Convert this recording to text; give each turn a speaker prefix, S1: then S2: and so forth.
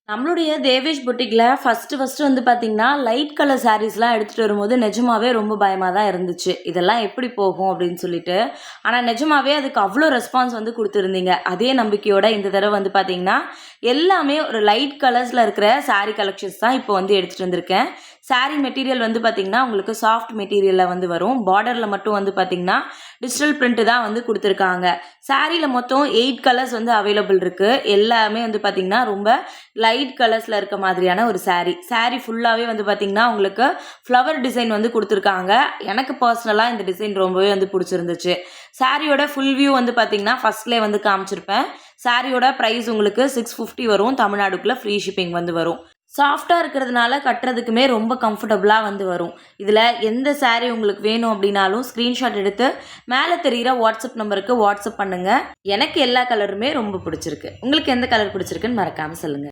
S1: நம்மளுடைய தேவேஷ் புட்டிக்ல ஃபர்ஸ்ட்டு வந்து பார்த்தீங்கன்னா, லைட் கலர் சாரீஸ்லாம் எடுத்துட்டு வரும்போது நிஜமாவே ரொம்ப பயமா தான் இருந்துச்சு. இதெல்லாம் எப்படி போகும் அப்படின்னு சொல்லிட்டு. ஆனா நிஜமாவே அதுக்கு அவ்ளோ ரெஸ்பான்ஸ் வந்து குடுத்துருந்தீங்க. அதே நம்பிக்கையோட இந்த தடவ வந்து பார்த்தீங்கன்னா, எல்லாமே ஒரு லைட் கலர்ஸ்ல இருக்கிற சாரி கலெக்ஷன்ஸ் தான் இப்போ வந்து எடுத்துட்டு வந்திருக்கேன். சாரி மெட்டீரியல் வந்து பார்த்தீங்கன்னா, உங்களுக்கு சாஃப்ட் மெட்டீரியல்ல வந்து வரும். பார்டர்ல மட்டும் வந்து பார்த்தீங்கன்னா, டிஜிட்டல் பிரிண்ட் தான் வந்து குடுத்துருக்காங்க. சாரில மொத்தம் 8 கலர்ஸ் வந்து அவைலபிள் இருக்கு. எல்லாமே வந்து பார்த்தீங்கன்னா, ரொம்ப லைட் கலர்ஸில் இருக்க மாதிரியான ஒரு சாரீ ஃபுல்லாகவே வந்து பார்த்திங்கன்னா உங்களுக்கு ஃப்ளவர் டிசைன் வந்து கொடுத்துருக்காங்க. எனக்கு பர்சனலாக இந்த டிசைன் ரொம்பவே வந்து பிடிச்சிருந்துச்சு. சாரியோட ஃபுல் வியூ வந்து பார்த்திங்கன்னா ஃபஸ்ட்லேயே வந்து காமிச்சிருப்பேன். சாரியோட ப்ரைஸ் உங்களுக்கு 650 வரும். தமிழ்நாடுக்குள்ளே ஃப்ரீ ஷிப்பிங் வந்து வரும். சாஃப்டாக இருக்கிறதுனால கட்டுறதுக்குமே ரொம்ப கம்ஃபர்டபுளாக வந்து வரும். இதில் எந்த சாரீ உங்களுக்கு வேணும் அப்படின்னாலும் ஸ்க்ரீன்ஷாட் எடுத்து மேலே தெரிகிற வாட்ஸ்அப் நம்பருக்கு வாட்ஸ்அப் பண்ணுங்கள். எனக்கு எல்லா கலருமே ரொம்ப பிடிச்சிருக்கு. உங்களுக்கு எந்த கலர் பிடிச்சிருக்குன்னு மறக்காமல் சொல்லுங்கள்.